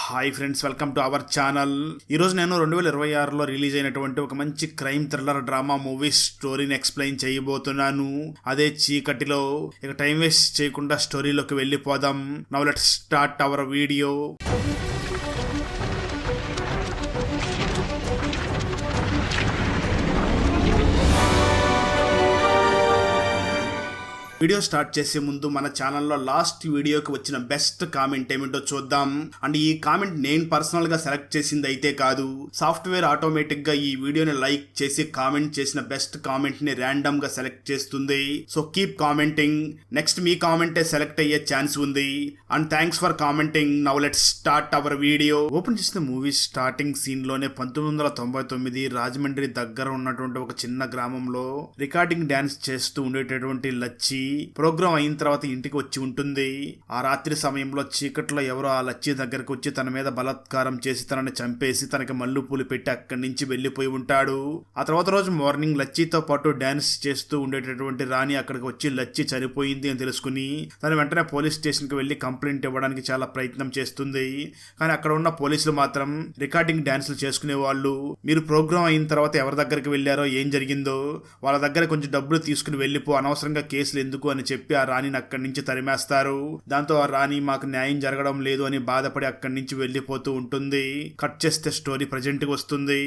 Hi friends, welcome to our channel. ఈరోజు నేను 2026లో release అయినటువంటి ఒక మంచి క్రైమ్ థ్రిల్లర్ డ్రామా మూవీ స్టోరీని ఎక్స్ప్లెయిన్ చేయబోతున్నాను. అదే చీకటిలో. ఇక టైం వేస్ట్ చేయకుండా స్టోరీలోకి వెళ్ళిపోదాం. Now let's start our video. Video start చేసే ముందు మన ఛానల్లో లాస్ట్ వీడియోకి వచ్చిన బెస్ట్ కామెంట్ ఏమిటో చూద్దాం. అండ్ ఈ కామెంట్ నేను పర్సనల్ గా సెలెక్ట్ చేసింది అయితే కాదు, సాఫ్ట్వేర్ ఆటోమేటిక్ గా ఈ వీడియోని లైక్ చేసి కామెంట్ చేసిన బెస్ట్ కామెంట్ ని ర్యాండమ్ గా సెలెక్ట్ చేస్తుంది. So keep commenting. నెక్స్ట్ మీ కామెంటే సెలెక్ట్ అయ్యే ఛాన్స్ ఉంది. And thanks for commenting. Now let's start our video. Open చేసిన మూవీ స్టార్టింగ్ సీన్ లోనే 1999 రాజమండ్రి దగ్గర ఉన్నటువంటి ఒక చిన్న గ్రామంలో రికార్డింగ్ డాన్స్ చేస్తూ ఉండేటటువంటి లచ్చి ప్రోగ్రామ్ అయిన తర్వాత ఇంటికి వచ్చి ఉంటుంది. ఆ రాత్రి సమయంలో చీకట్లో ఎవరో ఆ లచ్చి దగ్గరకు వచ్చి తన మీద బలాత్కారం చేసి తనని చంపేసి తనకి మల్లు పూలు పెట్టి అక్కడి నుంచి వెళ్లిపోయి ఉంటాడు. ఆ తర్వాత రోజు మార్నింగ్ లచ్చితో పాటు డాన్స్ చేస్తూ ఉండేటటువంటి రాణి అక్కడికి వచ్చి లచ్చి చనిపోయింది అని తెలుసుకుని తను వెంటనే పోలీస్ స్టేషన్ కి వెళ్లి కంప్లైంట్ ఇవ్వడానికి చాలా ప్రయత్నం చేస్తుంది. కానీ అక్కడ ఉన్న పోలీసులు మాత్రం రికార్డింగ్ డాన్సులు చేసుకునే వాళ్ళు, మీరు ప్రోగ్రామ్ అయిన తర్వాత ఎవరి దగ్గరికి వెళ్లారో, ఏం జరిగిందో వాళ్ళ దగ్గర కొంచెం డబ్బులు తీసుకుని వెళ్లిపో, అనవసరంగా కేసులు ఎందుకు అని చెప్పి ఆ రాణిని అక్కడి నుంచి తరిమేస్తారు. దాంతో ఆ రాణి మాకు న్యాయం జరగడం లేదు అని బాధపడి అక్కడి నుంచి వెళ్లిపోతూ ఉంటుంది. కట్ చేస్తే స్టోరీ ప్రజెంట్కి వస్తుంది.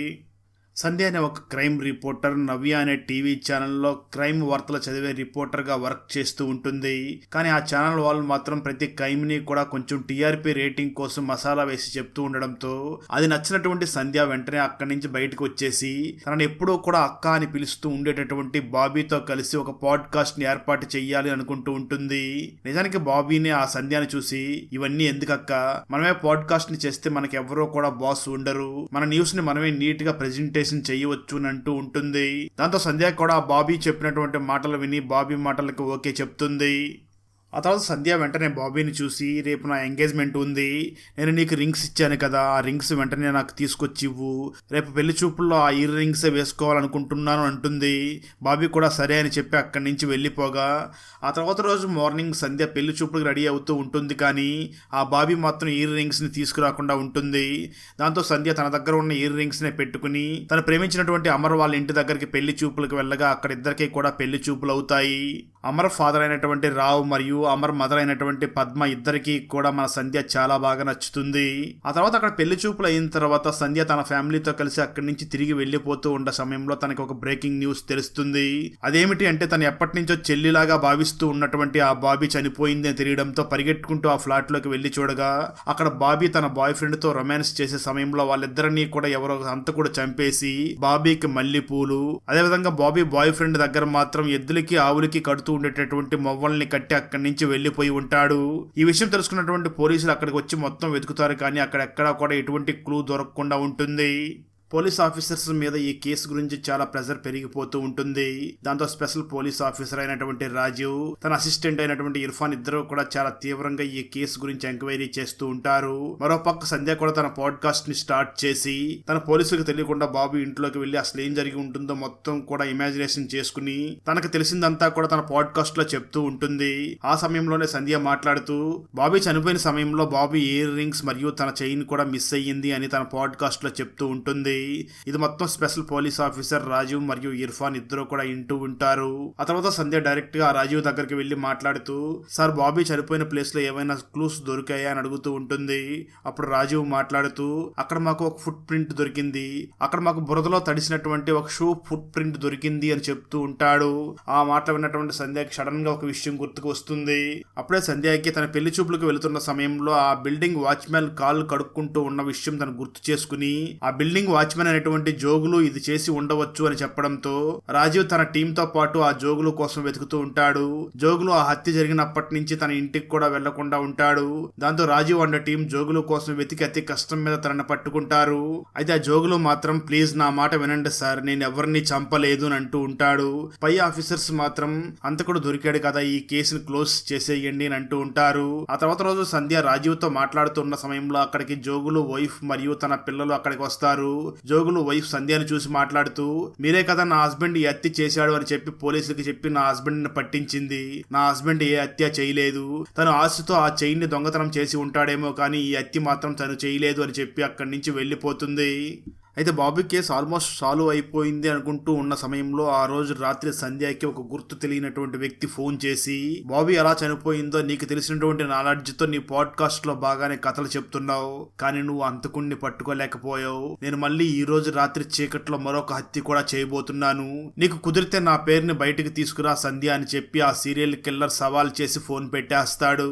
సంధ్య అనే ఒక క్రైమ్ రిపోర్టర్ నవ్య అనే టీవీ ఛానల్లో క్రైమ్ వార్తలు చదివే రిపోర్టర్గా వర్క్ చేస్తూ ఉంటుంది. కానీ ఆ ఛానల్ వాళ్ళు మాత్రం ప్రతి క్రైమ్ని కూడా కొంచెం టీఆర్పీ రేటింగ్ కోసం మసాలా వేసి చెప్తూ ఉండడంతో అది నచ్చినటువంటి సంధ్య వెంటనే అక్కడి నుంచి బయటకు వచ్చేసి తనని ఎప్పుడూ కూడా అక్క అని పిలుస్తూ ఉండేటటువంటి బాబీతో కలిసి ఒక పాడ్కాస్ట్ ని ఏర్పాటు చెయ్యాలి అనుకుంటూ ఉంటుంది. నిజానికి బాబీని ఆ సంధ్యని చూసి, ఇవన్నీ ఎందుకక్క, మనమే పాడ్కాస్ట్ ని చేస్తే మనకి ఎవరో కూడా బాస్ ఉండరు, మన న్యూస్ ని మనమే నీట్ గా ప్రెజెంటేషన్ చెయ్యవచ్చు అంటూ ఉంటుంది. దాంతో సంధ్య కూడా బాబీ చెప్పినటువంటి మాటలు విని బాబీ మాటలకు ఓకే చెప్తుంది. ఆ తర్వాత సంధ్య వెంటనే బాబీని చూసి, రేపు నా ఎంగేజ్మెంట్ ఉంది, నేను నీకు రింగ్స్ ఇచ్చాను కదా, ఆ రింగ్స్ వెంటనే నాకు తీసుకొచ్చి ఇవ్వు, రేపు పెళ్లి చూపుల్లో ఆ ఇయర్ రింగ్స్ వేసుకోవాలనుకుంటున్నాను అంటుంది. బాబీ కూడా సరే అని చెప్పి అక్కడి నుంచి వెళ్ళిపోగా ఆ తర్వాత రోజు మార్నింగ్ సంధ్య పెళ్లి చూపులకు రెడీ అవుతూ ఉంటుంది. కానీ ఆ బాబీ మాత్రం ఇయర్ రింగ్స్ని తీసుకురాకుండా ఉంటుంది. దాంతో సంధ్య తన దగ్గర ఉన్న ఇయర్ రింగ్స్ని పెట్టుకుని తను ప్రేమించినటువంటి అమర్ వాళ్ళ ఇంటి దగ్గరికి పెళ్లి చూపులకు వెళ్ళగా అక్కడ ఇద్దరికి కూడా పెళ్లి చూపులు అవుతాయి. అమర్ ఫాదర్ అయినటువంటి రావు మరియు అమర్ మదర్ అయినటువంటి పద్మ ఇద్దరికి కూడా మన సంధ్య చాలా బాగా నచ్చుతుంది. ఆ తర్వాత అక్కడ పెళ్లి చూపులు అయిన తర్వాత సంధ్య తన ఫ్యామిలీతో కలిసి అక్కడి నుంచి తిరిగి వెళ్లిపోతూ ఉన్న సమయంలో తనకి ఒక బ్రేకింగ్ న్యూస్ తెలుస్తుంది. అదేమిటి అంటే తను ఎప్పటి నుంచో చెల్లిలాగా భావిస్తూ ఉన్నటువంటి ఆ బాబీ చనిపోయింది అని తెలియడంతో పరిగెట్టుకుంటూ ఆ ఫ్లాట్ లోకి వెళ్లి చూడగా అక్కడ బాబీ తన బాయ్ ఫ్రెండ్ తో రొమాన్స్ చేసే సమయంలో వాళ్ళిద్దరినీ కూడా ఎవరో హంతకుడు చంపేసి బాబీకి మల్లె పూలు, అదేవిధంగా బాబీ బాయ్ ఫ్రెండ్ దగ్గర మాత్రం ఎద్దులకి ఆవులకి కడుతూ ఉండేటటువంటి మొవ్వల్ని కట్టి అక్కడి నుంచి వెళ్లిపోయి ఉంటాడు. ఈ విషయం తెలుసుకున్నటువంటి పోలీసులు అక్కడికి వచ్చి మొత్తం వెతుకుతారు. కానీ అక్కడెక్కడా కూడా ఎటువంటి క్లూ దొరకకుండా ఉంటుంది. పోలీస్ ఆఫీసర్స్ మీద ఈ కేసు గురించి చాలా ప్రెజర్ పెరిగిపోతూ ఉంటుంది. దాంతో స్పెషల్ పోలీస్ ఆఫీసర్ అయినటువంటి రాజీవ్, తన అసిస్టెంట్ అయినటువంటి ఇర్ఫాన్ ఇద్దరు కూడా చాలా తీవ్రంగా ఈ కేసు గురించి ఎంక్వైరీ చేస్తూ ఉంటారు. మరోపక్క సంధ్య కూడా తన పాడ్కాస్ట్ ని స్టార్ట్ చేసి తన పోలీసులకు తెలియకుండా బాబు ఇంట్లోకి వెళ్లి అసలు ఏం జరిగి ఉంటుందో మొత్తం కూడా ఇమాజినేషన్ చేసుకుని తనకు తెలిసిందంతా కూడా తన పాడ్కాస్ట్ లో చెప్తూ ఉంటుంది. ఆ సమయంలోనే సంధ్య మాట్లాడుతూ బాబీ చనిపోయిన సమయంలో బాబీ ఇయర్ రింగ్స్ మరియు తన చైన్ కూడా మిస్ అయ్యింది అని తన పాడ్కాస్ట్ లో చెప్తూ ఉంటుంది. ఇది మొత్తం స్పెషల్ పోలీస్ ఆఫీసర్ రాజీవ్ మరియు ఇర్ఫాన్ ఇద్దరు కూడా వింటూ ఉంటారు. ఆ తర్వాత సంధ్య డైరెక్ట్ గా రాజీవ్ దగ్గరికి వెళ్లి మాట్లాడుతూ, సార్ బాబీ చనిపోయిన ప్లేస్ లో ఏమైనా క్లూస్ దొరికాయా అని అడుగుతూ ఉంటుంది. అప్పుడు రాజీవ్ మాట్లాడుతూ, అక్కడ మాకు ఒక ఫుట్ ప్రింట్ దొరికింది, అక్కడ మాకు బురదలో తడిసినటువంటి ఒక షూ ఫుట్ ప్రింట్ దొరికింది అని చెప్తూ ఉంటాడు. ఆ మాట విన్నటువంటి సంధ్యకి సడన్ గా ఒక విషయం గుర్తుకు వస్తుంది. అప్పుడే సంధ్యకి తన పెళ్లి చూపులకు వెళుతున్న సమయంలో ఆ బిల్డింగ్ వాచ్మెన్ కాల్ కడుక్కుంటూ ఉన్న విషయం తను గుర్తు చేసుకుని ఆ బిల్డింగ్ వాచ్మెన్ అనేటువంటి జోగులు ఇది చేసి ఉండవచ్చు అని చెప్పడంతో రాజీవ్ తన టీం తో పాటు ఆ జోగులు కోసం వెతుకుతూ ఉంటాడు. జోగులు ఆ హత్య జరిగినప్పటి నుంచి తన ఇంటికి కూడా వెళ్లకుండా ఉంటాడు. దాంతో రాజీవ్ అండ్ టీం జోగులు కోసం వెతికి అతి కష్టం మీద తనని పట్టుకుంటారు. అయితే ఆ జోగులు మాత్రం, ప్లీజ్ నా మాట వినండి సార్, నేను ఎవరిని చంపలేదు అని అంటూ ఉంటాడు. పై ఆఫీసర్స్ మాత్రం అంతకుడు దొరికాడు కదా, ఈ కేసును క్లోజ్ చేసేయండి అని అంటూ ఉంటారు. ఆ తర్వాత రోజు సంధ్య రాజీవ్ తో మాట్లాడుతున్న సమయంలో అక్కడికి జోగులు వైఫ్ మరియు తన పిల్లలు అక్కడికి వస్తారు. జోగులు వైఫ్ సంధ్యని చూసి మాట్లాడుతూ మీరే కదా నా హస్బెండ్ ఈ హత్య చేశాడు అని చెప్పి పోలీసులకి చెప్పి నా హస్బెండ్ ని పట్టించింది. నా హస్బెండ్ ఏ హత్య చేయలేదు, తను ఆశతో ఆ చైన్ ని దొంగతనం చేసి ఉంటాడేమో కానీ ఈ హత్య మాత్రం తను చేయలేదు అని చెప్పి అక్కడి నుంచి వెళ్ళిపోతుంది. అయితే బాబీ కేసు ఆల్మోస్ట్ సాల్వ్ అయిపోయింది అనుకుంటూ ఉన్న సమయంలో ఆ రోజు రాత్రి సంధ్యకి ఒక గుర్తు తెలియనటువంటి వ్యక్తి ఫోన్ చేసి బాబీ ఎలా చనిపోయిందో నీకు తెలిసినటువంటి నాలెడ్జ్తో నీ పాడ్కాస్ట్ లో బాగానే కథలు చెప్తున్నావు, కానీ నువ్వు అంతకుణ్ణి పట్టుకోలేకపోయావు. నేను మళ్ళీ ఈ రోజు రాత్రి చీకట్లో మరొక హత్య కూడా చేయబోతున్నాను, నీకు కుదిరితే నా పేరుని బయటికి తీసుకురా సంధ్య అని చెప్పి ఆ సీరియల్ కిల్లర్ సవాల్ చేసి ఫోన్ పెట్టేస్తాడు.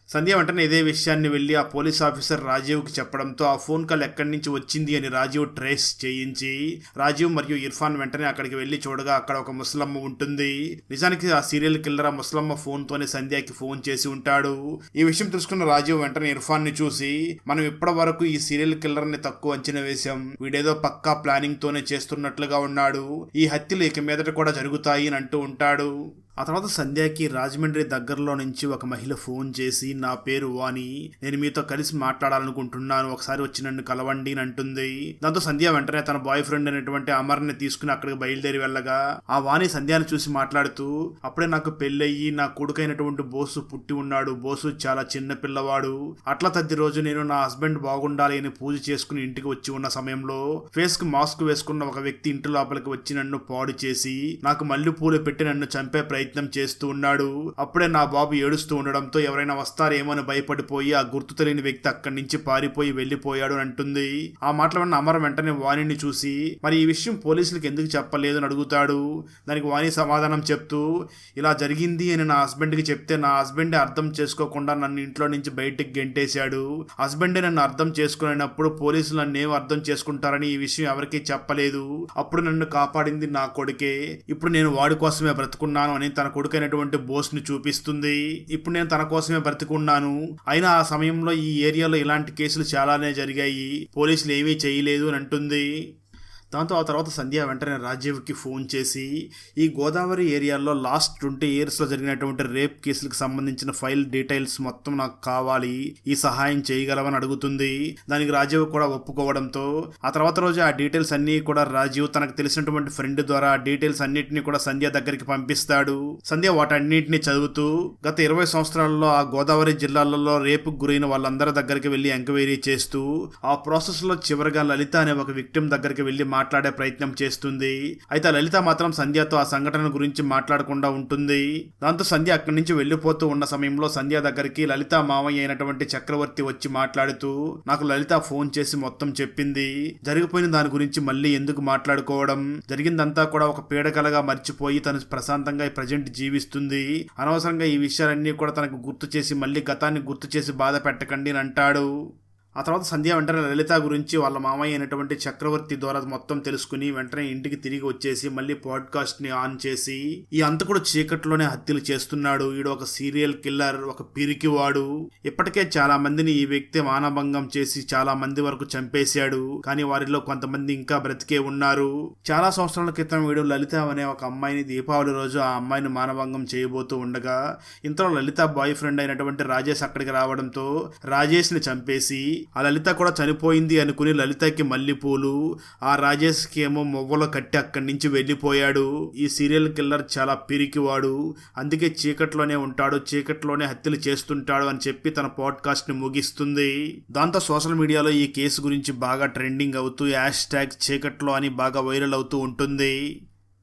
సంధ్య వెంటనే ఇదే విషయాన్ని వెళ్ళి ఆ పోలీస్ ఆఫీసర్ రాజీవ్కి చెప్పడంతో ఆ ఫోన్ కాల్ ఎక్కడి నుంచి వచ్చింది అని రాజీవ్ ట్రేస్ చేయించి రాజీవ్ మరియు ఇర్ఫాన్ వెంటనే అక్కడికి వెళ్ళి చూడగా అక్కడ ఒక ముసలమ్మ ఉంటుంది. నిజానికి ఆ సీరియల్ కిల్లర్ ఆ ముసలమ్మ ఫోన్ తోనే సంధ్యకి ఫోన్ చేసి ఉంటాడు. ఈ విషయం తెలుసుకున్న రాజీవ్ వెంటనే ఇర్ఫాన్ ని చూసి మనం ఇప్పటి వరకు ఈ సీరియల్ కిల్లర్ ని తక్కువ అంచనా వేశాం, వీడేదో పక్కా ప్లానింగ్ తోనే చేస్తున్నట్లుగా ఉన్నాడు, ఈ హత్యలు ఇక మీదట కూడా జరుగుతాయి అని అంటూ ఉంటాడు. ఆ తర్వాత సంధ్యకి రాజమండ్రి దగ్గరలో నుంచి ఒక మహిళ ఫోన్ చేసి నా పేరు వాణి, నేను మీతో కలిసి మాట్లాడాలనుకుంటున్నాను, ఒకసారి వచ్చి నన్ను కలవండి అని అంటుంది. దాంతో సంధ్య వెంటనే తన బాయ్ ఫ్రెండ్ అనేటువంటి అమర్ని తీసుకుని అక్కడికి బయలుదేరి వెళ్ళగా ఆ వాణి సంధ్యని చూసి మాట్లాడుతూ అప్పుడే నాకు పెళ్ళయ్యి నా కొడుకైనటువంటి బోసు పుట్టి ఉన్నాడు, బోసు చాలా చిన్న పిల్లవాడు, అట్లా తద్ది రోజు నేను నా హస్బెండ్ బాగుండాలి అని పూజ చేసుకుని ఇంటికి వచ్చి ఉన్న సమయంలో ఫేస్ కు మాస్క్ వేసుకున్న ఒక వ్యక్తి ఇంటి లోపలికి వచ్చి నన్ను పాడు చేసి నాకు మల్లె పూలు పెట్టి నన్ను చంపే ప్రయత్నం చేస్తూ ఉన్నాడు. అప్పుడే నా బాబు ఏడుస్తూ ఉండడంతో ఎవరైనా వస్తారేమో అని భయపడిపోయి ఆ గుర్తు తెలియని వ్యక్తి అక్కడి నుంచి పారిపోయి వెళ్లిపోయాడు అని అంటుంది. ఆ మాటలు విన్న అమర్ వెంటనే వాణిని చూసి మరి ఈ విషయం పోలీసులకు ఎందుకు చెప్పలేదు అని అడుగుతాడు. దానికి వాణి సమాధానం చెప్తూ ఇలా జరిగింది అని నా హస్బెండ్ కి చెప్తే నా హస్బెండే అర్థం చేసుకోకుండా నన్ను ఇంట్లో నుంచి బయటికి గెంటేశాడు, హస్బెండే నన్ను అర్థం చేసుకునేటప్పుడు పోలీసులు నన్ను ఏం అర్థం చేసుకుంటారని ఈ విషయం ఎవరికీ చెప్పలేదు, అప్పుడు నన్ను కాపాడింది నా కొడుకే, ఇప్పుడు నేను వాడి కోసమే బ్రతుకున్నాను అని తన కొడుకైనటువంటి బోస్ ని చూపిస్తుంది. ఇప్పుడు నేను తన కోసమే బ్రతికున్నాను, అయినా ఆ సమయంలో ఈ ఏరియాలో ఇలాంటి కేసులు చాలానే జరిగాయి, పోలీసులు ఏమీ చేయలేదు అని అంటుంది. దాంతో ఆ తర్వాత సంధ్య వెంటనే రాజీవ్కి ఫోన్ చేసి ఈ గోదావరి ఏరియాలో లాస్ట్ 20 yearsలో జరిగినటువంటి రేప్ కేసులకు సంబంధించిన ఫైల్ డీటెయిల్స్ మొత్తం నాకు కావాలి, ఈ సహాయం చేయగలవని అడుగుతుంది. దానికి రాజీవ్ కూడా ఒప్పుకోవడంతో ఆ తర్వాత రోజు ఆ డీటెయిల్స్ అన్ని కూడా రాజీవ్ తనకు తెలిసినటువంటి ఫ్రెండ్ ద్వారా ఆ డీటెయిల్స్ అన్నిటిని కూడా సంధ్య దగ్గరికి పంపిస్తాడు. సంధ్య వాటన్నిటిని చదువుతూ గత 20 సంవత్సరాలలో ఆ గోదావరి జిల్లాలలో రేపుకు గురైన వాళ్ళందరి దగ్గరికి వెళ్లి ఎంక్వైరీ చేస్తూ ఆ ప్రాసెస్ లో చివరిగా లలిత అనే ఒక విక్టిమ్ దగ్గరికి వెళ్లి మాట్లాడే ప్రయత్నం చేస్తుంది. అయితే లలిత మాత్రం సంధ్యతో ఆ సంఘటన గురించి మాట్లాడకుండా ఉంటుంది. దాంతో సంధ్య అక్కడి నుంచి వెళ్లిపోతూ ఉన్న సమయంలో సంధ్య దగ్గరికి లలిత మావయ్య అయినటువంటి చక్రవర్తి వచ్చి మాట్లాడుతూ నాకు లలిత ఫోన్ చేసి మొత్తం చెప్పింది, జరిగిపోయిన దాని గురించి మళ్ళీ ఎందుకు మాట్లాడుకోవడం, జరిగిందంతా కూడా ఒక పీడకలగా మర్చిపోయి తను ప్రశాంతంగా ప్రజెంట్ జీవిస్తుంది, అనవసరంగా ఈ విషయాలన్నీ కూడా తనకు గుర్తు చేసి మళ్ళీ గతాన్ని గుర్తు చేసి బాధ పెట్టకండి అని అంటాడు. ఆ తర్వాత సంధ్య వెంటనే లలిత గురించి వాళ్ళ మామయ్య అయినటువంటి చక్రవర్తి ద్వారా మొత్తం తెలుసుకుని వెంటనే ఇంటికి తిరిగి వచ్చేసి మళ్ళీ పాడ్కాస్ట్ ని ఆన్ చేసి ఈ అంతకుడు చీకట్లోనే హత్యలు చేస్తున్నాడు, ఈడు ఒక సీరియల్ కిల్లర్, ఒక పిరికివాడు, ఇప్పటికే చాలా మందిని ఈ వ్యక్తి మానభంగం చేసి చాలా మంది వరకు చంపేశాడు, కానీ వారిలో కొంతమంది ఇంకా బ్రతికే ఉన్నారు. చాలా సంవత్సరాల క్రితం వీడు లలిత అనే ఒక అమ్మాయిని దీపావళి రోజు ఆ అమ్మాయిని మానభంగం చేయబోతూ ఉండగా ఇంతలో లలిత బాయ్ ఫ్రెండ్ అయినటువంటి రాజేష్ అక్కడికి రావడంతో రాజేష్ ని చంపేసి ఆ లలిత కూడా చనిపోయింది అనుకుని లలితకి మల్లెపూలు, ఆ రాజేష్కి ఏమో మొవ్వలో కట్టి అక్కడి నుంచి వెళ్ళిపోయాడు. ఈ సీరియల్ కిల్లర్ చాలా పిరికివాడు, అందుకే చీకట్లోనే ఉంటాడు, చీకట్లోనే హత్యలు చేస్తుంటాడు అని చెప్పి తన పాడ్కాస్ట్ ని ముగిస్తుంది. దాంతో సోషల్ మీడియాలో ఈ కేసు గురించి బాగా ట్రెండింగ్ అవుతూ #, చీకట్లో అని బాగా వైరల్ అవుతూ ఉంటుంది.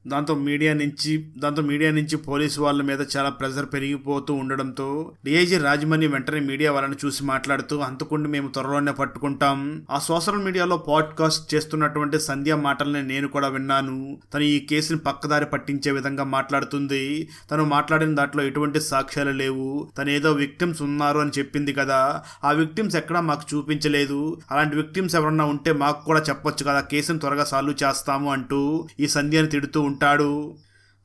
దాంతో మీడియా నుంచి పోలీసు వాళ్ళ మీద చాలా ప్రెజర్ పెరిగిపోతూ ఉండడంతో డిఐజీ రాజమణి వెంటనే మీడియా వాళ్ళని చూసి మాట్లాడుతూ అంతకుండా మేము త్వరలోనే పట్టుకుంటాం, ఆ సోషల్ మీడియాలో పాడ్కాస్ట్ చేస్తున్నటువంటి సంధ్య మాటల్ని నేను కూడా విన్నాను, తను ఈ కేసుని పక్కదారి పట్టించే విధంగా మాట్లాడుతుంది, తను మాట్లాడిన దాంట్లో ఎటువంటి సాక్ష్యాలు లేవు, తను ఏదో విక్టిమ్స్ ఉన్నారు అని చెప్పింది కదా, ఆ విక్టిమ్స్ ఎక్కడా మాకు చూపించలేదు, అలాంటి విక్టిమ్స్ ఎవరన్నా ఉంటే మాకు కూడా చెప్పొచ్చు కదా, కేసుని త్వరగా సాల్వ్ చేస్తాము అంటూ ఈ సంధ్యని తిడుతూ ఉంటాడు.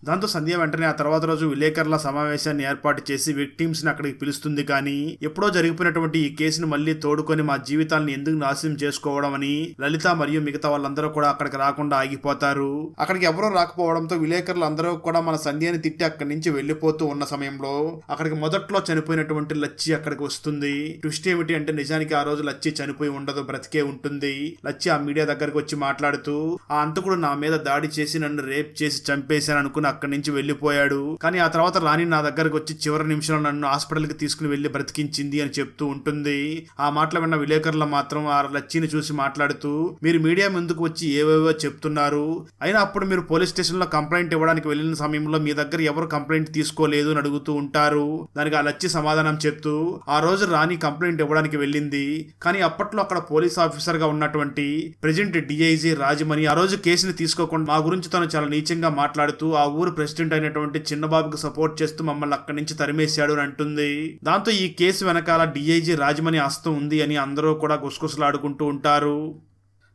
దాంతో సంధ్య వెంటనే ఆ తర్వాత రోజు విలేకరుల సమావేశాన్ని ఏర్పాటు చేసి విక్టిమ్స్ ని అక్కడికి పిలుస్తుంది. కానీ ఎప్పుడో జరిగిపోయినటువంటి ఈ కేసును మళ్ళీ తోడుకొని మా జీవితాలను ఎందుకు నాశనం చేసుకోవడం అని లలిత మరియు మిగతా వాళ్ళందరూ కూడా అక్కడికి రాకుండా ఆగిపోతారు. అక్కడికి ఎవరో రాకపోవడంతో విలేకరులు అందరూ కూడా మన సంధ్యని తిట్టి అక్కడి నుంచి వెళ్లిపోతూ ఉన్న సమయంలో అక్కడికి మొదట్లో చనిపోయినటువంటి లచ్చి అక్కడికి వస్తుంది. ట్విస్ట్ ఏమిటి అంటే నిజానికి ఆ రోజు లచ్చి చనిపోయి ఉండదు, బ్రతికే ఉంటుంది. లచ్చి ఆ మీడియా దగ్గరకు వచ్చి మాట్లాడుతూ ఆ అంతకుడు నా మీద దాడి చేసి నన్ను రేప్ చేసి చంపేశాను అనుకుని అక్కడి నుంచి వెళ్లిపోయాడు. కానీ ఆ తర్వాత రాణి నా దగ్గరకు వచ్చి చివరి నిమిషంలో నన్ను హాస్పిటల్ కి తీసుకుని వెళ్లి బ్రతికించింది అని చెప్తూ ఉంటుంది. ఆ మాటలు విన్న విలేకరులు మాత్రం ఆ లచ్చిని చూసి మాట్లాడుతూ మీరు మీడియా ముందుకు వచ్చి ఏవేవో చెప్తున్నారు, అయినా అప్పుడు మీరు పోలీస్ స్టేషన్ లో కంప్లైంట్ ఇవ్వడానికి వెళ్లిన సమయంలో మీ దగ్గర ఎవరు కంప్లైంట్ తీసుకోలేదు అని అడుగుతూ ఉంటారు. దానికి ఆ లచ్చి సమాధానం చెప్తూ ఆ రోజు రాణి కంప్లైంట్ ఇవ్వడానికి వెళ్ళింది, కానీ అప్పట్లో అక్కడ పోలీస్ ఆఫీసర్ గా ఉన్నటువంటి ప్రెసిడెంట్ డిఐజీ రాజమణి ఆ రోజు కేసుని తీసుకోకుండా మా గురించి తను చాలా నీచంగా మాట్లాడుతూ ఆ ఊరు ప్రెసిడెంట్ అయినటువంటి చిన్నబాబుకి సపోర్ట్ చేస్తూ మమ్మల్ని అక్కడి నుంచి తరిమేశాడు అని అంటుంది. దాంతో ఈ కేసు వెనకాల డిఐజీ రాజమణి హస్తం ఉంది అని అందరూ కూడా గుసగుసలాడుకుంటూ ఉంటారు.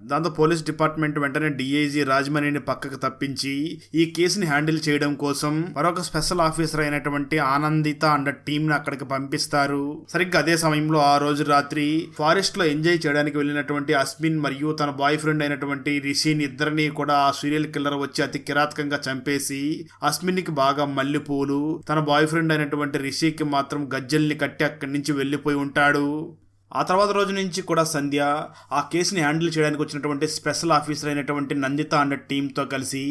దాంతో పోలీస్ డిపార్ట్మెంట్ వెంటనే డిఐజీ రాజమణిని పక్కకు తప్పించి ఈ కేసుని హ్యాండిల్ చేయడం కోసం మరొక స్పెషల్ ఆఫీసర్ అయినటువంటి ఆనందిత అండ్ టీమ్ ని అక్కడికి పంపిస్తారు. సరిగ్గా అదే సమయంలో ఆ రోజు రాత్రి ఫారెస్ట్ లో ఎంజాయ్ చేయడానికి వెళ్ళినటువంటి అస్మిన్ మరియు తన బాయ్ ఫ్రెండ్ అయినటువంటి రిషిని ఇద్దరిని కూడా ఆ సీరియల్ కిల్లర్ వచ్చి అతి కిరాతకంగా చంపేసి అస్మిన్ కి బాగా మల్లెపూలు, తన బాయ్ ఫ్రెండ్ అయినటువంటి రిషికి మాత్రం గజ్జల్ని కట్టి అక్కడి నుంచి వెళ్లిపోయి ఉంటాడు. ఆ తర్వాత రోజు నుంచి కూడా సంధ్య ఆ కేసుని హ్యాండిల్ చేయడానికి వచ్చినటువంటి స్పెషల్ ఆఫీసర్ అయినటువంటి నందిత అన్న టీంతో కలిసి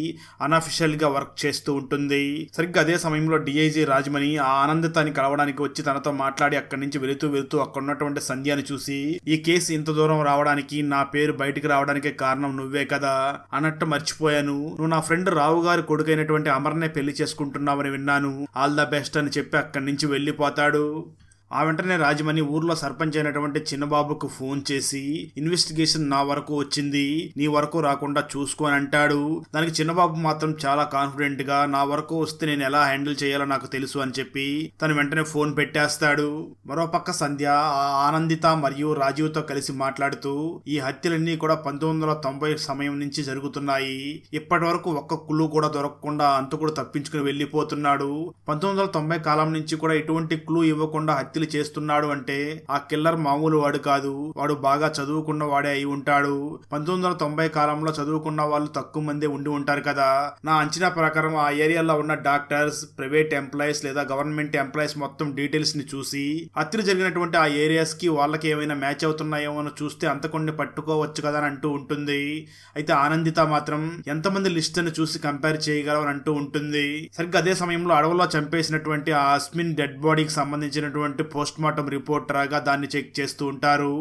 అన్అఫిషియల్ గా వర్క్ చేస్తూ ఉంటుంది. సరిగ్గా అదే సమయంలో డిఐజీ రాజమణి ఆ ఆనందితాన్ని కలవడానికి వచ్చి తనతో మాట్లాడి అక్కడి నుంచి వెళుతూ అక్కడ ఉన్నటువంటి సంధ్యని చూసి ఈ కేసు ఇంత దూరం రావడానికి నా పేరు బయటికి రావడానికే కారణం నువ్వే కదా అన్నట్టు మర్చిపోయాను, నువ్వు నా ఫ్రెండ్ రావు గారి కొడుకైనటువంటి అమర్నే పెళ్లి చేసుకుంటున్నావని విన్నాను, ఆల్ ద బెస్ట్ అని చెప్పి అక్కడి నుంచి వెళ్లిపోతాడు. ఆ వెంటనే రాజమణి ఊర్లో సర్పంచ్ అయినటువంటి చిన్నబాబుకు ఫోన్ చేసి ఇన్వెస్టిగేషన్ నా వరకు వచ్చింది, నీ వరకు రాకుండా చూసుకోని అంటాడు. దానికి చిన్నబాబు మాత్రం చాలా కాన్ఫిడెంట్ గా నా వరకు వస్తే నేను ఎలా హ్యాండిల్ చేయాలో నాకు తెలుసు అని చెప్పి తను వెంటనే ఫోన్ పెట్టేస్తాడు. మరోపక్క సంధ్య ఆ ఆనందిత మరియు రాజీవ్ తో కలిసి మాట్లాడుతూ ఈ హత్యలన్నీ కూడా 1990 సమయం నుంచి జరుగుతున్నాయి, ఇప్పటి వరకు ఒక్క క్లూ కూడా దొరకకుండా అంతకుడు తప్పించుకుని వెళ్లిపోతున్నాడు, 1990 కాలం నుంచి కూడా ఎటువంటి క్లూ ఇవ్వకుండా హత్యలు చేస్తున్నాడు అంటే ఆ కిల్లర్ మామూలు వాడు కాదు, వాడు బాగా చదువుకున్న వాడే అయి ఉంటాడు. 1990 కాలంలో చదువుకున్న వాళ్ళు తక్కువ మంది ఉండి ఉంటారు కదా, నా అంచనా ప్రకారం ఆ ఏరియాలో ఉన్న డాక్టర్స్, ప్రైవేట్ ఎంప్లాయీస్ లేదా గవర్నమెంట్ ఎంప్లాయీస్ మొత్తం డీటెయిల్స్ ని చూసి హత్యలు జరిగినటువంటి ఆ ఏరియాస్ కి వాళ్ళకి ఏమైనా మ్యాచ్ అవుతున్నాయేమో అని చూస్తే అంతకొన్ని పట్టుకోవచ్చు కదా అని అంటూ ఉంటుంది. అయితే ఆనందిత మాత్రం ఎంతమంది లిస్ట్ ని చూసి కంపేర్ చేయగలవని అంటూ ఉంటుంది. సరిగ్గా అదే సమయంలో అడవుల్లో చంపేసినటువంటి ఆ అస్మిన్ డెడ్ బాడీకి సంబంధించినటువంటి పోస్ట్ మార్టం రిపోర్ట్ రాగా దాన్ని చెక్ చేస్తూ ఉంటారు.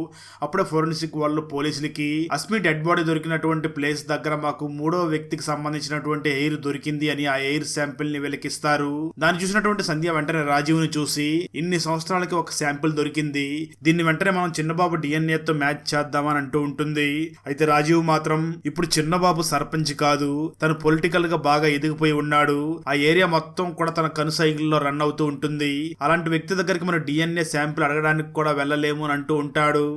అప్పుడే ఫోరెన్సిక్ వాళ్ళు పోలీసులకి అస్మి డెడ్ బాడీ దొరికినటువంటి ప్లేస్ దగ్గర మాకు మూడో వ్యక్తికి సంబంధించినటువంటి ఎయిర్ దొరికింది అని ఆ ఎయిర్ శాంపిల్ ని వెలికిస్తారు. దాన్ని చూసినటువంటి సంధ్య వెంటనే రాజీవ్ ని చూసి ఇన్ని సంవత్సరాలకి ఒక శాంపిల్ దొరికింది, దీన్ని వెంటనే మనం చిన్నబాబు డిఎన్ఏ తో మ్యాచ్ చేద్దామని అంటూ ఉంటుంది. అయితే రాజీవ్ మాత్రం ఇప్పుడు చిన్నబాబు సర్పంచ్ కాదు, తను పొలిటికల్ గా బాగా ఎదిగిపోయి ఉన్నాడు, ఆ ఏరియా మొత్తం కూడా తన కనుసైగుల్లో రన్ అవుతూ ఉంటుంది, అలాంటి వ్యక్తి దగ్గరికి మనం డిఎన్ఏ శాంపిల్ అడగడానికి కూడా వెళ్ళలేము అని అంటూ ఉంటాడు.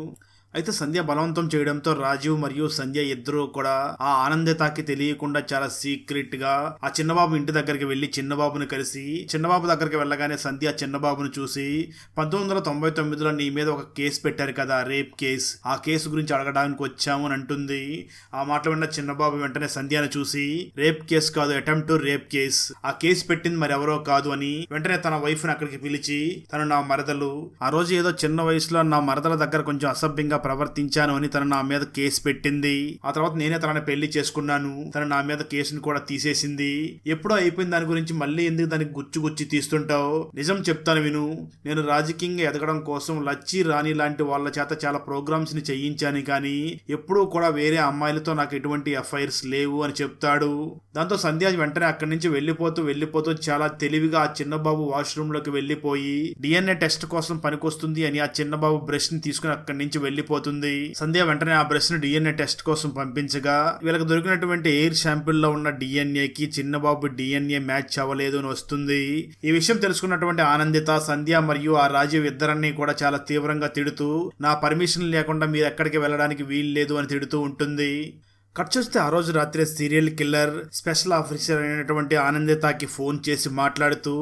అయితే సంధ్య బలవంతం చేయడంతో రాజీవ్ మరియు సంధ్య ఇద్దరు కూడా ఆ ఆనందితకి తెలియకుండా చాలా సీక్రెట్ గా ఆ చిన్నబాబు ఇంటి దగ్గరికి వెళ్లి చిన్నబాబుని కలిసి చిన్నబాబు దగ్గరికి వెళ్ళగానే సంధ్య చిన్నబాబుని చూసి 1999లో నీ మీద ఒక కేసు పెట్టారు కదా, రేప్ కేసు, ఆ కేసు గురించి అడగడానికి వచ్చాము అని అంటుంది. ఆ మాటలు విన్న చిన్నబాబు వెంటనే సంధ్యను చూసి రేప్ కేసు కాదు, అటెంప్ట్ టు రేప్ కేసు, ఆ కేసు పెట్టింది మరి ఎవరో కాదు అని వెంటనే తన వైఫ్ ని అక్కడికి పిలిచి తను నా మరదలు, ఆ రోజు ఏదో చిన్న వయసులో నా మరదల దగ్గర కొంచెం అసభ్యంగా ప్రవర్తించాను అని తను నా మీద కేసు పెట్టింది, ఆ తర్వాత నేనే తనని పెళ్లి చేసుకున్నాను, తను నా మీద కేసుని కూడా తీసేసింది, ఎప్పుడో అయిపోయిన దాని గురించి మళ్ళీ ఎందుకు దానికి గుచ్చి తీస్తుంటావు, నిజం చెప్తాను విను, నేను రాజకీయంగా ఎదగడం కోసం లచ్చి రాణి లాంటి వాళ్ళ చేత చాలా ప్రోగ్రామ్స్ ని చేయించాను, కానీ ఎప్పుడూ కూడా వేరే అమ్మాయిలతో నాకు ఎటువంటి ఎఫ్ఐఆర్స్ లేవు అని చెప్తాడు. దాంతో సంధ్య వెంటనే అక్కడి నుంచి వెళ్లిపోతూ చాలా తెలివిగా ఆ చిన్నబాబు వాష్రూమ్ లోకి వెళ్లిపోయి డిఎన్ఏ టెస్ట్ కోసం పనికొస్తుంది అని ఆ చిన్నబాబు బ్రష్ ని తీసుకుని అక్కడి నుంచి వెళ్లిపోతుంది. సంధ్య వెంటనే ఆ బ్రష్ ని డిఎన్ఏ టెస్ట్ కోసం పంపించగా వీళ్ళకి దొరికినటువంటి ఎయిర్ శాంపిల్ లో ఉన్న డిఎన్ఏకి చిన్నబాబు డిఎన్ఏ మ్యాచ్ అవ్వలేదు అని వస్తుంది. ఈ విషయం తెలుసుకున్నటువంటి ఆనందిత సంధ్య మరియు ఆ రాజీవ్ ఇద్దరన్ని కూడా చాలా తీవ్రంగా తిడుతూ నా పర్మిషన్ లేకుండా మీరు ఎక్కడికి వెళ్ళడానికి వీలు లేదు అని తిడుతూ ఉంటుంది. కట్ చూస్తే ఆ రోజు రాత్రి సీరియల్ కిల్లర్ స్పెషల్ ఆఫీసర్ అయినటువంటి ఆనందితకి ఫోన్ చేసి మాట్లాడుతూ,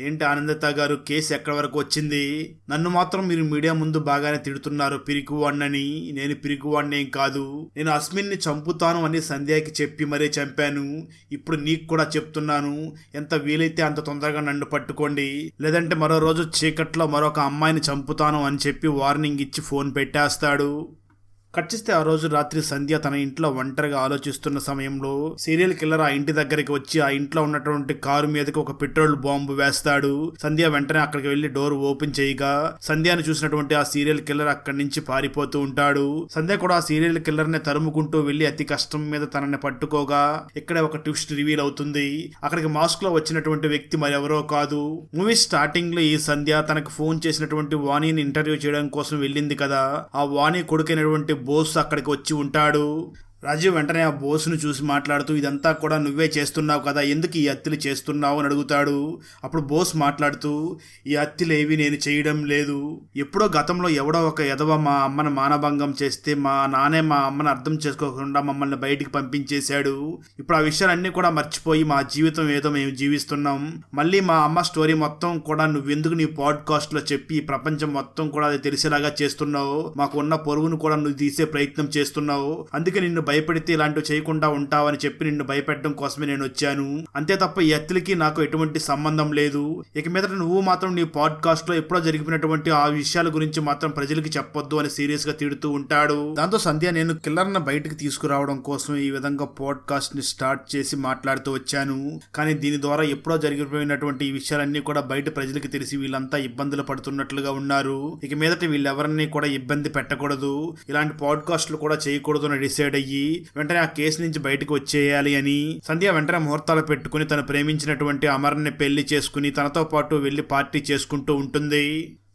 ఏంటి ఆనందిత గారు, కేసు ఎక్కడి వరకు వచ్చింది? నన్ను మాత్రం మీరు మీడియా ముందు బాగానే తిడుతున్నారు పిరికివాణ్ణని. నేను పిరికివాణ్ణి ఏం కాదు. నేను అస్మిన్ని చంపుతాను అని సంధ్యకి చెప్పి మరీ చంపాను. ఇప్పుడు నీకు కూడా చెప్తున్నాను, ఎంత వీలైతే అంత తొందరగా నన్ను పట్టుకోండి, లేదంటే మరో రోజు చీకట్లో మరొక అమ్మాయిని చంపుతాను అని చెప్పి వార్నింగ్ ఇచ్చి ఫోన్ పెట్టేస్తాడు. కట్ చేస్తే ఆ రోజు రాత్రి సంధ్య తన ఇంట్లో ఒంటరిగా ఆలోచిస్తున్న సమయంలో సీరియల్ కిల్లర్ ఆ ఇంటి దగ్గరికి వచ్చి ఆ ఇంట్లో ఉన్నటువంటి కారు మీదకి ఒక పెట్రోల్ బాంబు వేస్తాడు. సంధ్య వెంటనే అక్కడికి వెళ్లి డోర్ ఓపెన్ చేయగా సంధ్యను చూసినటువంటి ఆ సీరియల్ కిల్లర్ అక్కడి నుంచి పారిపోతూ ఉంటాడు. సంధ్య కూడా ఆ సీరియల్ కిల్లర్ ని తరుముకుంటూ వెళ్లి అతి కష్టం మీద తనని పట్టుకోగా ఇక్కడే ఒక ట్విస్ట్ రివీల్ అవుతుంది. అక్కడికి మాస్క్ లో వచ్చినటువంటి వ్యక్తి మరెవరో కాదు. మూవీ స్టార్టింగ్ లో ఈ సంధ్య తనకు ఫోన్ చేసినటువంటి వాణిని ఇంటర్వ్యూ చేయడం కోసం వెళ్ళింది కదా, ఆ వాణి కొడుకైనటువంటి బోస్ అక్కడికి వచ్చి ఉంటాడు. రాజీవ్ వెంటనే ఆ బోస్ను చూసి మాట్లాడుతూ, ఇదంతా కూడా నువ్వే చేస్తున్నావు కదా, ఎందుకు ఈ హత్యలు చేస్తున్నావు అని అడుగుతాడు. అప్పుడు బోస్ మాట్లాడుతూ, ఈ హత్యలేవి నేను చేయడం లేదు. ఎప్పుడో గతంలో ఎవడో ఒక ఎదవ మా అమ్మను మానభంగం చేస్తే మా నాన్నే మా అమ్మను అర్థం చేసుకోకుండా మమ్మల్ని బయటికి పంపించేశాడు. ఇప్పుడు ఆ విషయాలన్నీ కూడా మర్చిపోయి మా జీవితం ఏదో మేము జీవిస్తున్నాం. మళ్ళీ మా అమ్మ స్టోరీ మొత్తం కూడా నువ్వెందుకు నీ పాడ్కాస్ట్లో చెప్పి ఈ ప్రపంచం మొత్తం కూడా అది తెలిసేలాగా చేస్తున్నావు. మాకు ఉన్న పొరుగును కూడా నువ్వు తీసే ప్రయత్నం చేస్తున్నావు. అందుకే నిన్ను భయపెడితే ఇలాంటివి చేయకుండా ఉంటావని చెప్పి నిన్ను భయపెట్టడం కోసమే నేను వచ్చాను. అంతే తప్ప ఈ హత్యలకి నాకు ఎటువంటి సంబంధం లేదు. ఇక మీదట నువ్వు మాత్రం నీ పాడ్కాస్ట్ లో ఎప్పుడో జరిగినటువంటి ఆ విషయాల గురించి మాత్రం ప్రజలకి చెప్పొద్దు అని సీరియస్ గా తిడుతూ ఉంటాడు. దాంతో సంధ్య, నేను కిల్లర్ ని బయటకు తీసుకురావడం కోసం ఈ విధంగా పాడ్కాస్ట్ ని స్టార్ట్ చేసి మాట్లాడుతూ వచ్చాను. కానీ దీని ద్వారా ఎప్పుడో జరిగిపోయినటువంటి ఈ విషయాలన్నీ కూడా బయట ప్రజలకి తెలిసి వీళ్ళంతా ఇబ్బందులు పడుతున్నట్లుగా ఉన్నారు. ఇక మీదట వీళ్ళెవరిని కూడా ఇబ్బంది పెట్టకూడదు, ఇలాంటి పాడ్కాస్ట్లు కూడా చేయకూడదు అని డిసైడ్ అయ్యి వెంటనే ఆ కేసు నుంచి బయటకు వచ్చేయాలి అని సంధ్య వెంటనే ముహూర్తాలు పెట్టుకుని తను ప్రేమించినటువంటి అమర్ని పెళ్లి చేసుకుని తనతో పాటు వెళ్లి పార్టీ చేసుకుంటూ ఉంటుంది.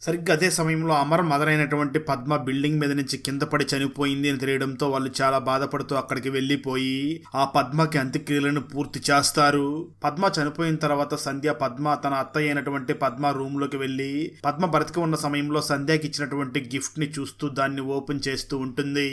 సరిగ్గా అదే సమయంలో అమర్ మదర్ అయినటువంటి పద్మ బిల్డింగ్ మీద నుంచి కింద పడి చనిపోయింది అని తెలియడంతో వాళ్ళు చాలా బాధపడుతూ అక్కడికి వెళ్లిపోయి ఆ పద్మకి అంత్యక్రియలను పూర్తి చేస్తారు. పద్మ చనిపోయిన తర్వాత సంధ్య పద్మ తన అత్తయ్య అయినటువంటి పద్మ రూమ్ లోకి వెళ్లి పద్మ బ్రతికి ఉన్న సమయంలో సంధ్యకి ఇచ్చినటువంటి గిఫ్ట్ ని చూస్తూ దాన్ని ఓపెన్ చేస్తూ ఉంటుంది.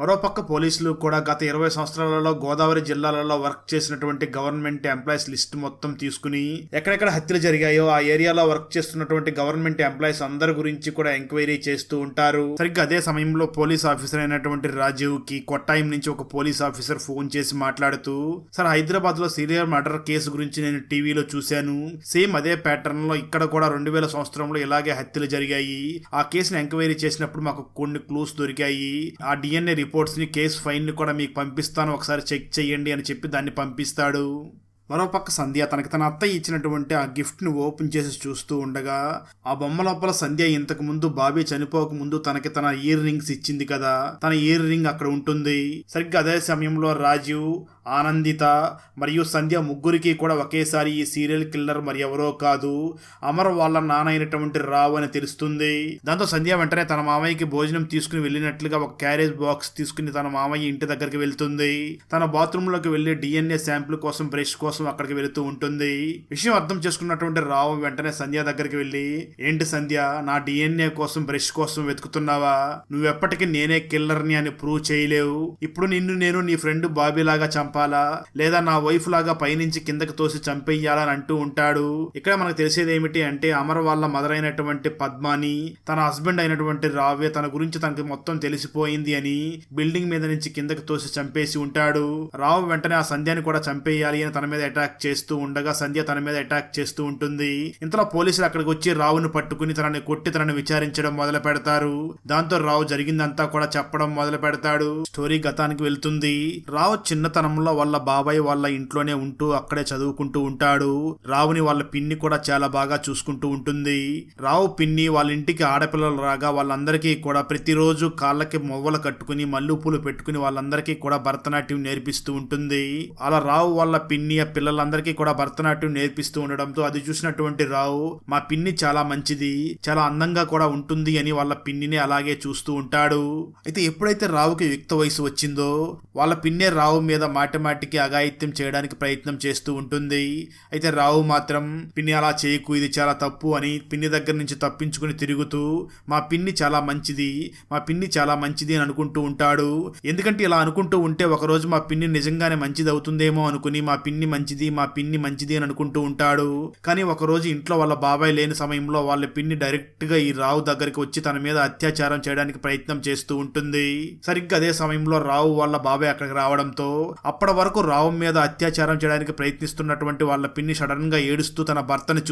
మరోపక్క పోలీసులు కూడా గత 20 సంవత్సరాలలో గోదావరి జిల్లాలలో వర్క్ చేసినటువంటి గవర్నమెంట్ ఎంప్లాయీస్ లిస్ట్ మొత్తం తీసుకుని ఎక్కడెక్కడ హత్యలు జరిగాయో ఆ ఏరియాలో వర్క్ చేస్తున్నటువంటి గవర్నమెంట్ ఎంప్లాయీస్ అందరి గురించి కూడా ఎంక్వైరీ చేస్తూ ఉంటారు. సరిగ్గా అదే సమయంలో పోలీస్ ఆఫీసర్ అయినటువంటి రాజీవ్ కి కొట్టాయం నుంచి ఒక పోలీస్ ఆఫీసర్ ఫోన్ చేసి మాట్లాడుతూ, సార్, హైదరాబాద్ లో సీరియల్ మర్డర్ కేసు గురించి నేను టీవీలో చూశాను. సేమ్ అదే ప్యాటర్న్ లో ఇక్కడ కూడా 2000 సంవత్సరంలో ఇలాగే హత్యలు జరిగాయి. ఆ కేసుని ఎంక్వైరీ చేసినప్పుడు మాకు కొన్ని క్లూస్ దొరికాయి. ఆ DNA రిపోర్ట్స్ ని, కేసు ఫైల్ ని కూడా మీకు పంపిస్తాను, ఒకసారి చెక్ చేయండి అని చెప్పి దాన్ని పంపిస్తాడు. మరోపక్క సంధ్య తనకి తన అత్తయ్య ఇచ్చినటువంటి ఆ గిఫ్ట్ ని ఓపెన్ చేసి చూస్తూ ఉండగా ఆ బొమ్మ లోపల సంధ్య ఇంతకు ముందు బాబీ చనిపోక ముందు తనకి తన ఇయర్ రింగ్స్ ఇచ్చింది కదా, తన ఇయర్ రింగ్ అక్కడ ఉంటుంది. సరిగ్గా అదే సమయంలో రాజీవ్, ఆనందిత మరియు సంధ్య ముగ్గురికి కూడా ఒకేసారి ఈ సీరియల్ కిల్లర్ మరి ఎవరో కాదు, అమర్ వాళ్ళ నాన్న అయినటువంటి రావు అని తెలుస్తుంది. దాంతో సంధ్య వెంటనే తన మామయ్యకి భోజనం తీసుకుని వెళ్ళినట్లుగా ఒక క్యారేజ్ బాక్స్ తీసుకుని తన మామయ్య ఇంటి దగ్గరికి వెళ్తుంది. తన బాత్రూమ్ లోకి వెళ్లి DNA శాంపుల్ కోసం, బ్రష్ కోసం అక్కడికి వెళుతూ ఉంటుంది. విషయం అర్థం చేసుకున్నటువంటి రావు వెంటనే సంధ్య దగ్గరికి వెళ్ళి, ఏంటి సంధ్య, నా DNA కోసం, బ్రష్ కోసం వెతుకుతున్నావా? నువ్వెప్పటికీ నేనే కిల్లర్ని అని ప్రూవ్ చేయలేవు. ఇప్పుడు నిన్ను నేను నీ ఫ్రెండ్ బాబీ లాగా చంపాలా, లేదా నా వైఫ్ లాగా పైనుంచి కిందకి తోసి చంపేయాలని అంటూ ఉంటాడు. ఇక్కడ మనకు తెలిసేది ఏమిటి అంటే అమర్ వాళ్ళ మదర్ అయినటువంటి పద్మాని తన హస్బెండ్ అయినటువంటి రావే తన గురించి తనకి మొత్తం తెలిసిపోయింది అని బిల్డింగ్ మీద నుంచి కిందకి తోసి చంపేసి ఉంటాడు. రావు వెంటనే ఆ సంధ్యని కూడా చంపేయాలి అని తన మీద అటాక్ చేస్తూ ఉండగా సంధ్య తన మీద అటాక్ చేస్తూ ఉంటుంది. ఇంతలో పోలీసులు అక్కడికి వచ్చి రావును పట్టుకుని తనని కొట్టి తనని విచారించడం మొదలు పెడతారు. దాంతో రావు జరిగిందంతా కూడా చెప్పడం మొదలు పెడతాడు. స్టోరీ గతానికి వెళ్తుంది. రావు చిన్నతనంలో వాళ్ళ బాబాయ్ వాళ్ళ ఇంట్లోనే ఉంటూ అక్కడే చదువుకుంటూ ఉంటాడు. రావుని వాళ్ళ పిన్ని కూడా చాలా బాగా చూసుకుంటూ ఉంటుంది. రావు పిన్ని వాళ్ళ ఇంటికి ఆడపిల్లలు రాగా వాళ్ళందరికీ కూడా ప్రతిరోజు కాళ్ళకి మొవ్వలు కట్టుకుని మల్లెపూలు పెట్టుకుని వాళ్ళందరికీ కూడా భరతనాట్యం నేర్పిస్తూ ఉంటుంది. అలా రావు వాళ్ళ పిన్ని పిల్లలందరికీ కూడా భరతనాట్యం నేర్పిస్తూ ఉండడంతో అది చూసినటువంటి రావు, మా పిన్ని చాలా మంచిది, చాలా అందంగా కూడా ఉంటుంది అని వాళ్ళ పిన్నిని అలాగే చూస్తూ ఉంటాడు. అయితే ఎప్పుడైతే రావుకి యుక్త వయసు వచ్చిందో వాళ్ళ పిన్నే రావు మీద మాట మాటిమాటికి అఘాయిత్యం చేయడానికి ప్రయత్నం చేస్తూ ఉంటుంది. అయితే రావు మాత్రం పిన్ని అలా చేయకు, ఇది చాలా తప్పు అని పిన్ని దగ్గర నుంచి తప్పించుకుని తిరుగుతూ మా పిన్ని చాలా మంచిది, మా పిన్ని చాలా మంచిది అని అనుకుంటూ ఉంటాడు. ఎందుకంటే ఇలా అనుకుంటూ ఉంటే ఒకరోజు మా పిన్ని నిజంగానే మంచిది అవుతుందేమో అనుకుని మా పిన్ని మంచిది, మా పిన్ని మంచిది అని అనుకుంటూ ఉంటాడు. కానీ ఒకరోజు ఇంట్లో వాళ్ళ బాబాయ్ లేని సమయంలో వాళ్ళ పిన్ని డైరెక్ట్ గా ఈ రావు దగ్గరికి వచ్చి తన మీద అత్యాచారం చేయడానికి ప్రయత్నం చేస్తూ ఉంటుంది. సరిగ్గా అదే సమయంలో రావు వాళ్ళ బాబాయ్ అక్కడికి రావడంతో అప్పటి వరకు రావు మీద అత్యాచారం చేయడానికి ప్రయత్నిస్తున్నటువంటి వాళ్ళ పిన్ని సడన్ గా ఏడుస్తూ తన భర్తను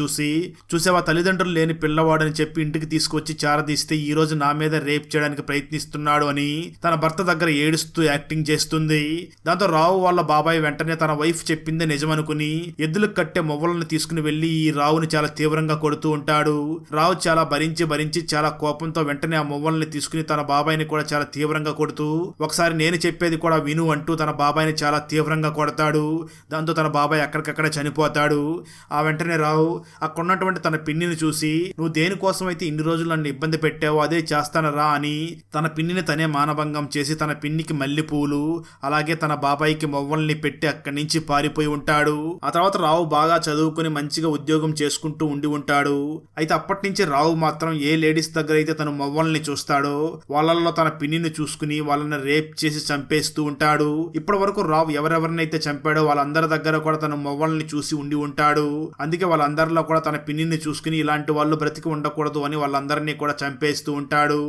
చూసేవా తల్లిదండ్రులు లేని పిల్లవాడని చెప్పి ఇంటికి తీసుకొచ్చి చారదీస్తే ఈ రోజు నా మీద రేప్ చేయడానికి ప్రయత్నిస్తున్నాడు అని తన భర్త దగ్గర ఏడుస్తూ యాక్టింగ్ చేస్తుంది. దాంతో రావు వాళ్ళ బాబాయ్ వెంటనే తన వైఫ్ చెప్పిందే నిజమనుకుని ఎద్దులకు కట్టే మొవ్వలను తీసుకుని వెళ్లి ఈ రావుని చాలా తీవ్రంగా కొడుతూ ఉంటాడు. రావు చాలా భరించి చాలా కోపంతో వెంటనే ఆ మొవ్వల్ని తీసుకుని తన బాబాయ్ని కూడా చాలా తీవ్రంగా కొడుతూ ఒకసారి నేను చెప్పేది కూడా విను అంటూ తన బాబాయ్ని చాలా తీవ్రంగా కొడతాడు. దాంతో తన బాబాయ్ అక్కడికక్కడే చనిపోతాడు. ఆ వెంటనే రావు అక్కడ ఉన్నటువంటి తన పిన్నిని చూసి నువ్వు దేనికోసం అయితే ఇన్ని రోజులు నన్ను ఇబ్బంది పెట్టావో అదే చేస్తానరా అని తన పిన్నిని తనే మానభంగం చేసి తన పిన్నికి మల్లెపూలు అలాగే తన బాబాయికి మొవ్వల్ని పెట్టి అక్కడి నుంచి పారిపోయి ఉంటాడు. ఆ తర్వాత రావు బాగా చదువుకుని మంచిగా ఉద్యోగం చేసుకుంటూ ఉండి ఉంటాడు. అయితే అప్పటి నుంచి రావు మాత్రం ఏ లేడీస్ దగ్గర అయితే తను మొవ్వల్ని చూస్తాడో వాళ్ళల్లో తన పిన్నిని చూసుకుని వాళ్ళని రేప్ చేసి చంపేస్తూ ఉంటాడు. ఇప్పటి వరకు రావు ఎవరెవరినైతే చంపాడో వాళ్ళందరి దగ్గర కూడా తను మొవ్వల్ని చూసి ఉండి ఉంటాడు. అందుకే వాళ్ళందరిలో కూడా తన పిన్నిని చూసుకుని ఇలాంటి వాళ్ళు బ్రతికి ఉండకూడదు అని వాళ్ళందరినీ కూడా చంపేస్తూ ఉంటాడు.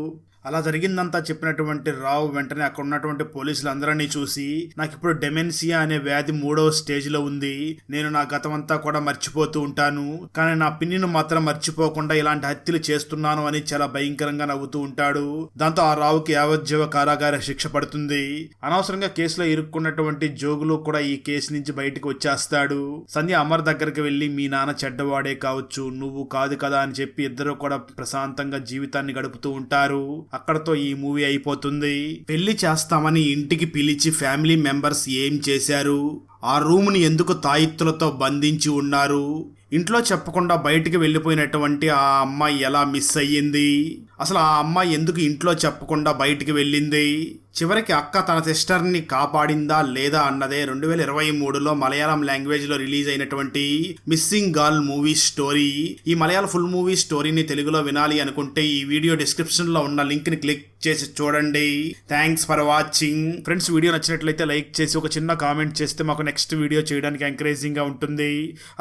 అలా జరిగిందంతా చెప్పినటువంటి రావు వెంటనే అక్కడ ఉన్నటువంటి పోలీసులందరినీ చూసి నాకు ఇప్పుడు డెమెన్సియా అనే వ్యాధి 3వ స్టేజ్లో ఉంది, నేను నా గతమంతా కూడా మర్చిపోతూ ఉంటాను, కానీ నా పిన్నిని మాత్రం మర్చిపోకుండా ఇలాంటి హత్యలు చేస్తున్నాను అని చాలా భయంకరంగా నవ్వుతూ ఉంటాడు. దాంతో ఆ రావుకి యావజ్జీవ కారాగార శిక్ష పడుతుంది. అనవసరంగా కేసులో ఇరుక్కున్నటువంటి జోగులు కూడా ఈ కేసు నుంచి బయటకు వచ్చేస్తాడు. సంధ్య అమర్ దగ్గరికి వెళ్లి మీ నాన్న చెడ్డవాడే కావచ్చు, నువ్వు కాదు కదా అని చెప్పి ఇద్దరు కూడా ప్రశాంతంగా జీవితాన్ని గడుపుతూ ఉంటారు. అక్కడతో ఈ మూవీ అయిపోతుంది. పెళ్లి చేస్తామని ఇంటికి పిలిచి ఫ్యామిలీ మెంబర్స్ ఏం చేశారు, ఆ రూమ్ని ఎందుకు తాయిత్తులతో బంధించి ఉన్నారు, ఇంట్లో చెప్పకుండా బయటికి వెళ్ళిపోయినటువంటి ఆ అమ్మాయి ఎలా మిస్ అయ్యింది, అసలు ఆ అమ్మాయి ఎందుకు ఇంట్లో చెప్పకుండా బయటికి వెళ్ళింది, చివరికి అక్క తన సిస్టర్ని కాపాడిందా లేదా అన్నదే 2023లో మలయాళం లాంగ్వేజ్లో రిలీజ్ అయినటువంటి మిస్సింగ్ గర్ల్ మూవీ స్టోరీ. ఈ మలయాళ ఫుల్ మూవీ స్టోరీని తెలుగులో వినాలి అనుకుంటే ఈ వీడియో డిస్క్రిప్షన్లో ఉన్న లింక్ని క్లిక్ చేసి చూడండి. Thanks for watching friends. Video నచ్చినట్లయితే లైక్ చేసి ఒక చిన్న కామెంట్ చేస్తే మాకు నెక్స్ట్ వీడియో చేయడానికి ఎంకరేజింగ్గా ఉంటుంది.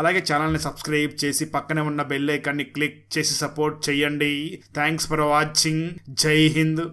అలాగే ఛానల్ని సబ్స్క్రైబ్ చేసి పక్కనే ఉన్న బెల్ ఐకాన్ని క్లిక్ చేసి సపోర్ట్ చేయండి. Thanks for watching. జై హింద్.